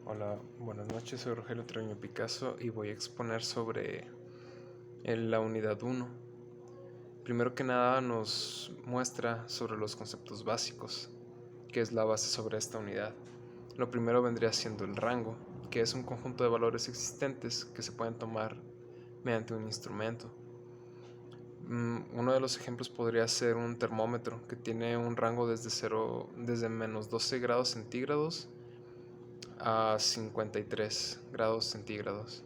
Hola, buenas noches, soy Rogelio Treviño Picasso y voy a exponer sobre la unidad 1. Primero que nada nos muestra sobre los conceptos básicos, que es la base sobre esta unidad. Lo primero vendría siendo el rango, que es un conjunto de valores existentes que se pueden tomar mediante un instrumento. Uno de los ejemplos podría ser un termómetro, que tiene un rango desde menos 12 grados centígrados a 53 grados centígrados.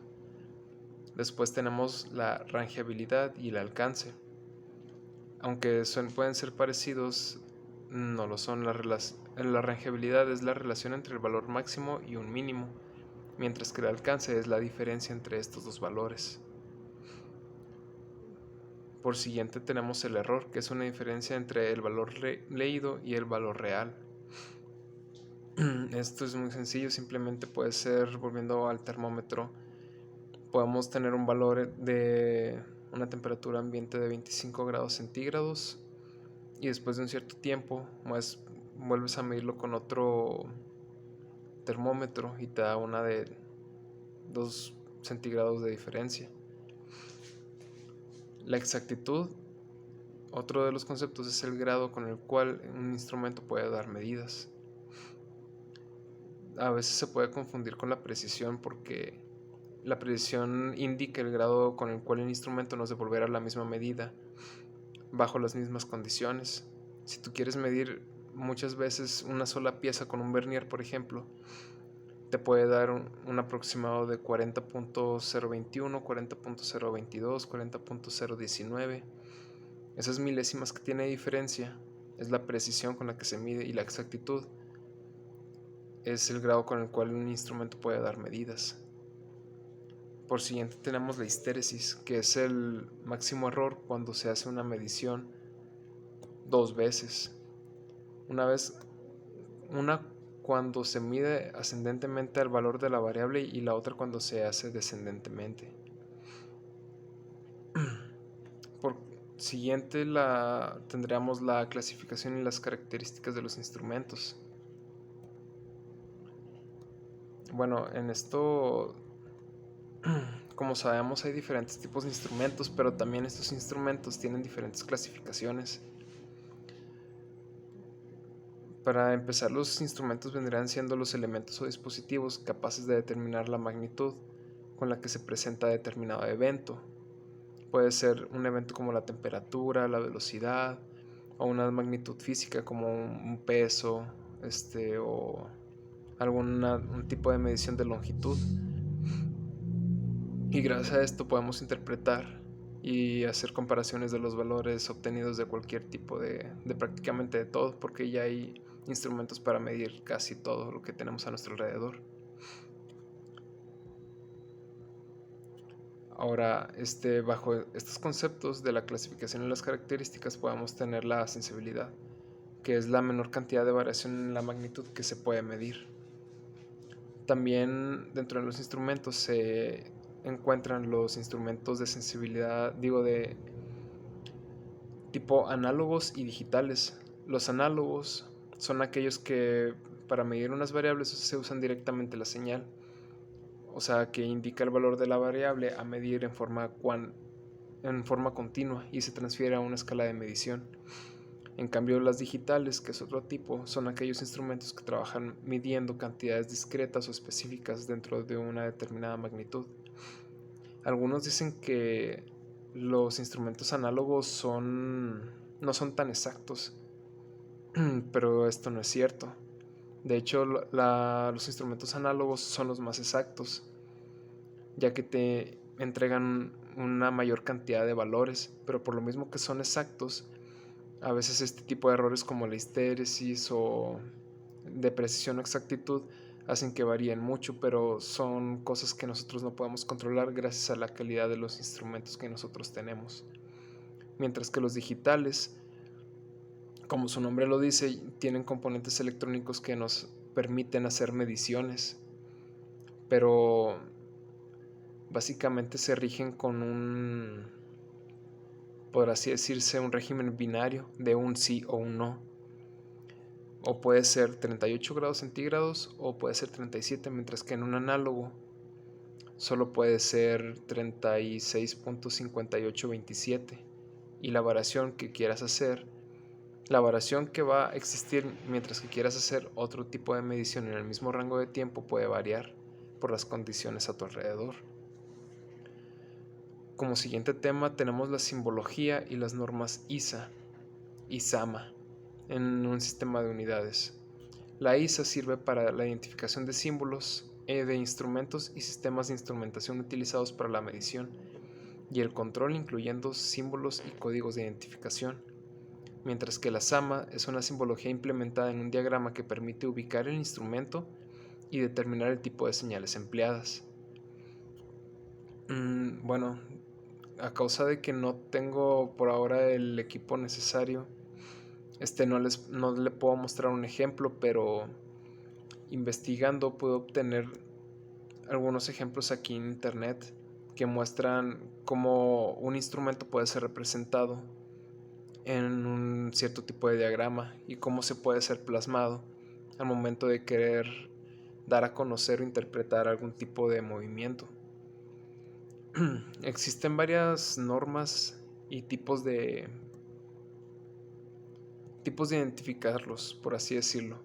Después tenemos la rangeabilidad y el alcance. Aunque pueden ser parecidos, no lo son. La rangeabilidad es la relación entre el valor máximo y un mínimo, mientras que el alcance es la diferencia entre estos dos valores. Por siguiente tenemos el error, que es una diferencia entre el valor leído y el valor real. Esto es muy sencillo, simplemente puede ser, volviendo al termómetro, podemos tener un valor de una temperatura ambiente de 25 grados centígrados y después de un cierto tiempo vuelves a medirlo con otro termómetro y te da una de 2 centígrados de diferencia. La exactitud, otro de los conceptos, es el grado con el cual un instrumento puede dar medidas. A veces se puede confundir con la precisión porque la precisión indica el grado con el cual el instrumento nos devolverá la misma medida bajo las mismas condiciones. Si tú quieres medir muchas veces una sola pieza con un vernier, por ejemplo, te puede dar un aproximado de 40.021, 40.022, 40.019. Esas milésimas que tiene diferencia es la precisión con la que se mide, y la exactitud es el grado con el cual un instrumento puede dar medidas. Por siguiente tenemos la histéresis, que es el máximo error cuando se hace una medición dos veces. Una cuando se mide ascendentemente al valor de la variable y la otra cuando se hace descendentemente. Por siguiente tendríamos la clasificación y las características de los instrumentos. Bueno, en esto, como sabemos, hay diferentes tipos de instrumentos, pero también estos instrumentos tienen diferentes clasificaciones. Para empezar, los instrumentos vendrían siendo los elementos o dispositivos capaces de determinar la magnitud con la que se presenta determinado evento. Puede ser un evento como la temperatura, la velocidad, o una magnitud física como un peso, o un tipo de medición de longitud. Y gracias a esto podemos interpretar y hacer comparaciones de los valores obtenidos de cualquier tipo de prácticamente de todo, porque ya hay instrumentos para medir casi todo lo que tenemos a nuestro alrededor. Ahora, bajo estos conceptos de la clasificación y las características podemos tener la sensibilidad, que es la menor cantidad de variación en la magnitud que se puede medir. También dentro de los instrumentos se encuentran los instrumentos de sensibilidad, de tipo análogos y digitales. Los análogos son aquellos que para medir unas variables se usan directamente la señal, o sea que indica el valor de la variable a medir en forma continua y se transfiere a una escala de medición. En cambio, las digitales, que es otro tipo, son aquellos instrumentos que trabajan midiendo cantidades discretas o específicas dentro de una determinada magnitud. Algunos dicen que los instrumentos análogos no son tan exactos, pero esto no es cierto. De hecho, los instrumentos análogos son los más exactos, ya que te entregan una mayor cantidad de valores, pero por lo mismo que son exactos, a veces este tipo de errores como la histéresis o de precisión o exactitud hacen que varíen mucho, pero son cosas que nosotros no podemos controlar gracias a la calidad de los instrumentos que nosotros tenemos. Mientras que los digitales, como su nombre lo dice, tienen componentes electrónicos que nos permiten hacer mediciones, pero básicamente se rigen con por así decirse, un régimen binario de un sí o un no. o puede ser 38 grados centígrados o puede ser 37, mientras que en un análogo solo puede ser 36.5827. Y la variación que quieras hacer, la variación que va a existir mientras que quieras hacer otro tipo de medición en el mismo rango de tiempo puede variar por las condiciones a tu alrededor. Como siguiente tema tenemos la simbología y las normas ISA y SAMA en un sistema de unidades. La ISA sirve para la identificación de símbolos, de instrumentos y sistemas de instrumentación utilizados para la medición y el control, incluyendo símbolos y códigos de identificación, mientras que la SAMA es una simbología implementada en un diagrama que permite ubicar el instrumento y determinar el tipo de señales empleadas. Bueno, a causa de que no tengo por ahora el equipo necesario, no le puedo mostrar un ejemplo, pero investigando puedo obtener algunos ejemplos aquí en internet que muestran cómo un instrumento puede ser representado en un cierto tipo de diagrama y cómo se puede ser plasmado al momento de querer dar a conocer o interpretar algún tipo de movimiento. Existen varias normas y tipos de identificarlos, por así decirlo.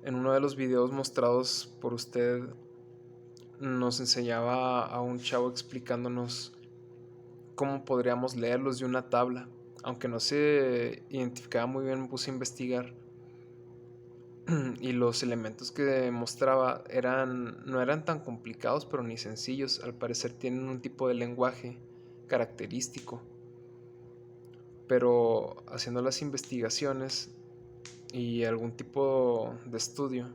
En uno de los videos mostrados por usted nos enseñaba a un chavo explicándonos cómo podríamos leerlos de una tabla. Aunque no se identificaba muy bien, me puse a investigar y los elementos que mostraba no eran tan complicados, pero ni sencillos. Al parecer tienen un tipo de lenguaje característico, pero haciendo las investigaciones y algún tipo de estudio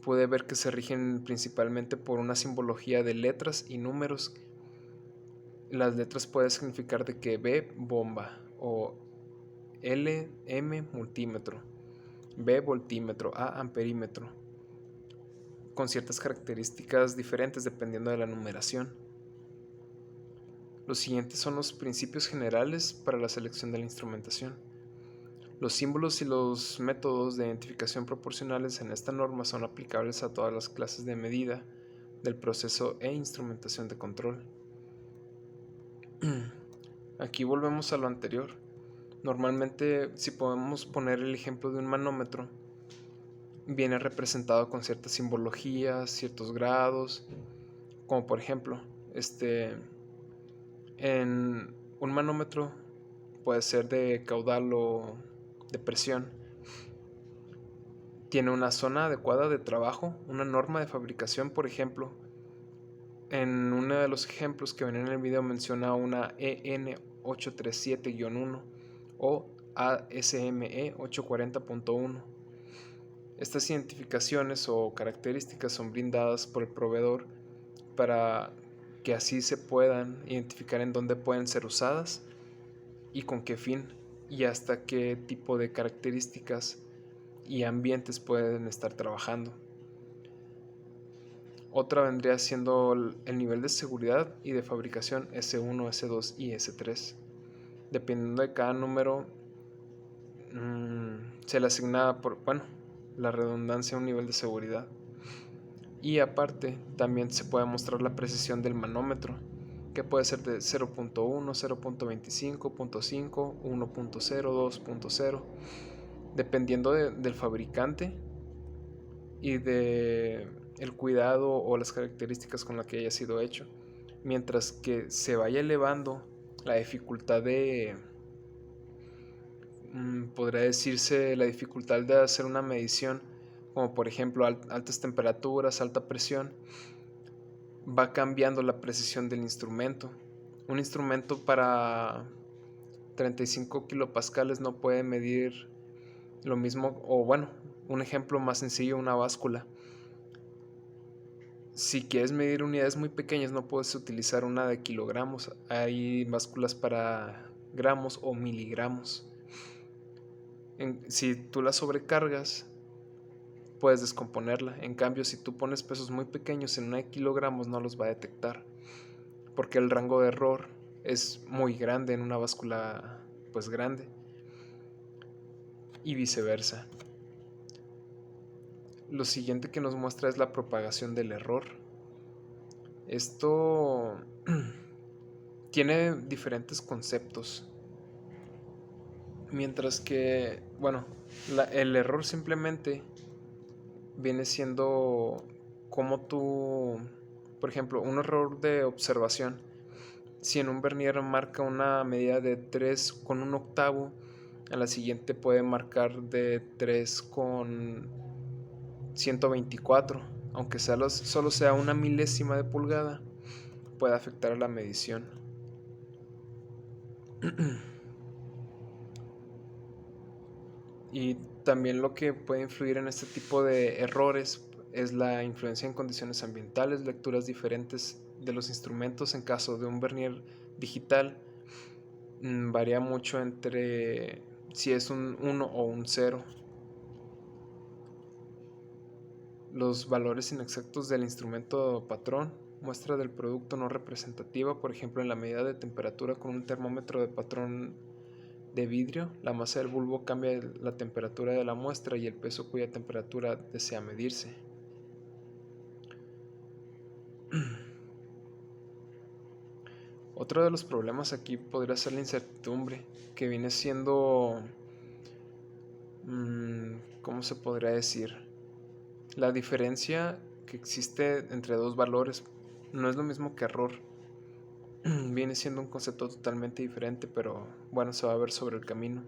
pude ver que se rigen principalmente por una simbología de letras y números. Las letras pueden significar de que B, bomba, o L, M, multímetro, B, voltímetro, A, amperímetro, con ciertas características diferentes dependiendo de la numeración. Los siguientes son los principios generales para la selección de la instrumentación. Los símbolos y los métodos de identificación proporcionales en esta norma son aplicables a todas las clases de medida del proceso e instrumentación de control. Aquí volvemos a lo anterior. Normalmente, si podemos poner el ejemplo de un manómetro, viene representado con ciertas simbologías, ciertos grados, como por ejemplo, en un manómetro puede ser de caudal o de presión. Tiene una zona adecuada de trabajo, una norma de fabricación, por ejemplo. En uno de los ejemplos que ven en el video menciona una EN837-1 o ASME 840.1. Estas identificaciones o características son brindadas por el proveedor para que así se puedan identificar en dónde pueden ser usadas y con qué fin y hasta qué tipo de características y ambientes pueden estar trabajando. Otra vendría siendo el nivel de seguridad y de fabricación S1, S2 y S3. Dependiendo de cada número, se le asigna la redundancia a un nivel de seguridad. Y aparte, también se puede mostrar la precisión del manómetro, que puede ser de 0.1, 0.25, 0.5, 1.0, 2.0, dependiendo del fabricante y de el cuidado o las características con las que haya sido hecho. Mientras que se vaya elevando la dificultad podría decirse la dificultad de hacer una medición, como por ejemplo altas temperaturas, alta presión, va cambiando la precisión del instrumento. Un instrumento para 35 kilopascales no puede medir lo mismo, o bueno, un ejemplo más sencillo, una báscula. Si quieres medir unidades muy pequeñas no puedes utilizar una de kilogramos, hay básculas para gramos o miligramos. Si tú la sobrecargas puedes descomponerla. En cambio, si tú pones pesos muy pequeños en una de kilogramos no los va a detectar, porque el rango de error es muy grande en una báscula pues grande y viceversa. Lo siguiente que nos muestra es la propagación del error. Esto tiene diferentes conceptos. Mientras que, bueno, el error simplemente viene siendo como tú, por ejemplo, un error de observación. Si en un vernier marca una medida de 3 con un octavo, a la siguiente puede marcar de 3 con 124, aunque solo sea una milésima de pulgada, puede afectar a la medición. Y también lo que puede influir en este tipo de errores es la influencia en condiciones ambientales, lecturas diferentes de los instrumentos. En caso de un vernier digital, varía mucho entre si es un 1 o un 0. Los valores inexactos del instrumento patrón, muestra del producto no representativa, por ejemplo en la medida de temperatura con un termómetro de patrón de vidrio, la masa del bulbo cambia la temperatura de la muestra y el peso cuya temperatura desea medirse. Otro de los problemas aquí podría ser la incertidumbre, que viene siendo, ¿cómo se podría decir? La diferencia que existe entre dos valores no es lo mismo que error. Viene siendo un concepto totalmente diferente, pero bueno, se va a ver sobre el camino.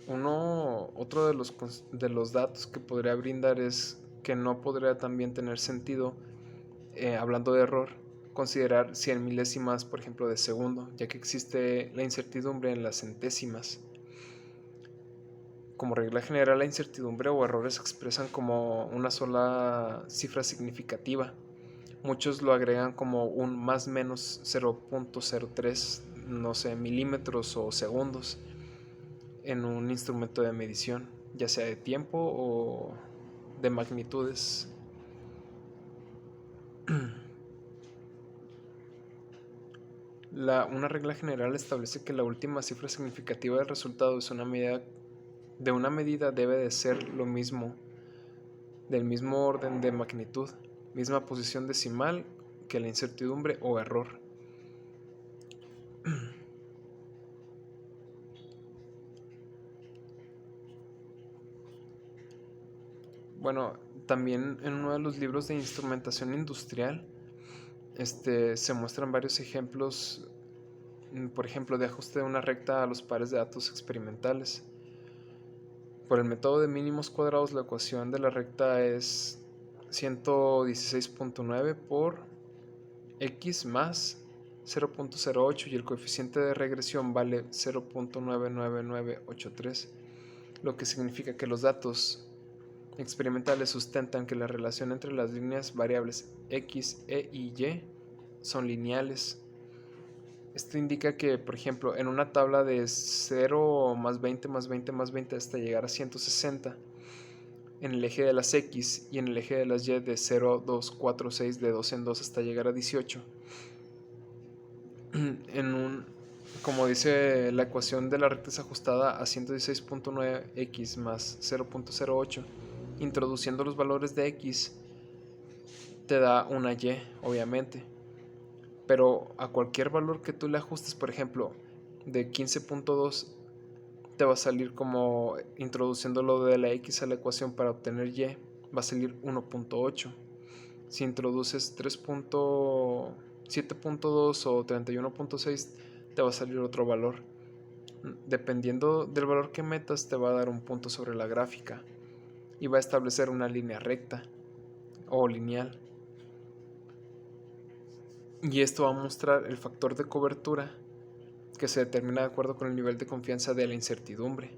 Otro de los datos que podría brindar es que no podría también tener sentido, hablando de error, considerar 100 milésimas, por ejemplo, de segundo, ya que existe la incertidumbre en las centésimas. Como regla general, la incertidumbre o errores se expresan como una sola cifra significativa. Muchos lo agregan como un más menos 0.03, no sé, milímetros o segundos en un instrumento de medición, ya sea de tiempo o de magnitudes. Una regla general establece que la última cifra significativa del resultado de una medida debe de ser lo mismo, del mismo orden de magnitud, misma posición decimal que la incertidumbre o error. Bueno, también en uno de los libros de instrumentación industrial, se muestran varios ejemplos, por ejemplo, de ajuste de una recta a los pares de datos experimentales. Por el método de mínimos cuadrados, la ecuación de la recta es 116.9 por x más 0.08 y el coeficiente de regresión vale 0.99983, lo que significa que los datos experimentales sustentan que la relación entre las líneas variables x, e y y son lineales. Esto indica que, por ejemplo, en una tabla de 0 más 20 más 20 más 20 hasta llegar a 160, en el eje de las x y en el eje de las y de 0, 2, 4, 6, de 2 en 2 hasta llegar a 18, como dice la ecuación de la recta es ajustada a 116.9x más 0.08, introduciendo los valores de x te da una y, obviamente, pero a cualquier valor que tú le ajustes, por ejemplo, de 15.2, te va a salir, como introduciendo lo de la x a la ecuación para obtener y, va a salir 1.8. Si introduces 7.2 o 31.6, te va a salir otro valor. Dependiendo del valor que metas, te va a dar un punto sobre la gráfica y va a establecer una línea recta o lineal. Y esto va a mostrar el factor de cobertura, que se determina de acuerdo con el nivel de confianza de la incertidumbre.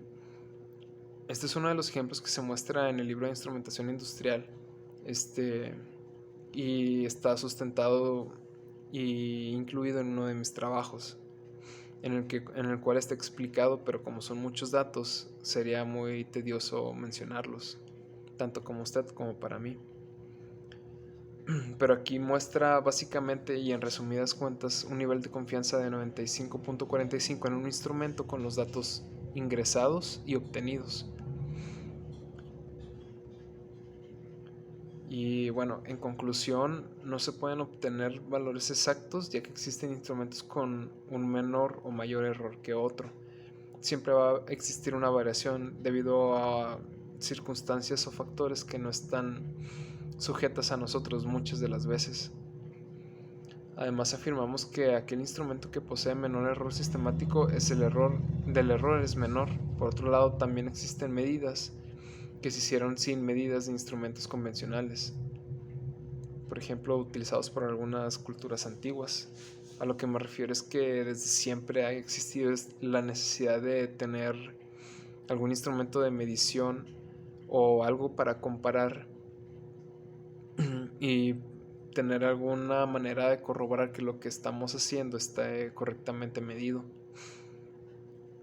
Este es uno de los ejemplos que se muestra en el libro de instrumentación industrial, y está sustentado y incluido en uno de mis trabajos, en el cual está explicado, pero como son muchos datos, sería muy tedioso mencionarlos, tanto como usted como para mí. Pero aquí muestra básicamente y en resumidas cuentas un nivel de confianza de 95.45 en un instrumento con los datos ingresados y obtenidos. Y bueno, en conclusión, no se pueden obtener valores exactos ya que existen instrumentos con un menor o mayor error que otro. Siempre va a existir una variación debido a circunstancias o factores que no están sujetas a nosotros muchas de las veces. Además afirmamos que aquel instrumento que posee menor error sistemático es el error del error es menor. Por otro lado, también existen medidas que se hicieron sin medidas de instrumentos convencionales, por ejemplo, utilizados por algunas culturas antiguas. A lo que me refiero es que desde siempre ha existido la necesidad de tener algún instrumento de medición o algo para comparar y tener alguna manera de corroborar que lo que estamos haciendo esté correctamente medido.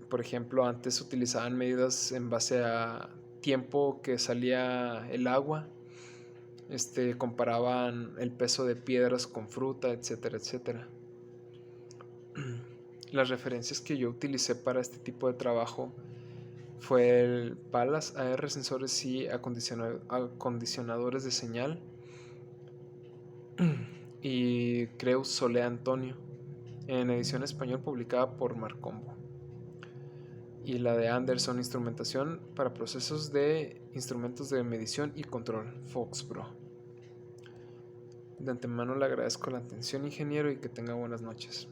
Por ejemplo, antes se utilizaban medidas en base a tiempo que salía el agua, comparaban el peso de piedras con fruta, etcétera, etcétera. Las referencias que yo utilicé para este tipo de trabajo fue el PALAS, AR, sensores y acondicionadores de señal, y Creus Solé Antonio, en edición español publicada por Marcombo. Y la de Anderson, instrumentación para procesos de instrumentos de medición y control, Foxbro. De antemano le agradezco la atención, ingeniero, y que tenga buenas noches.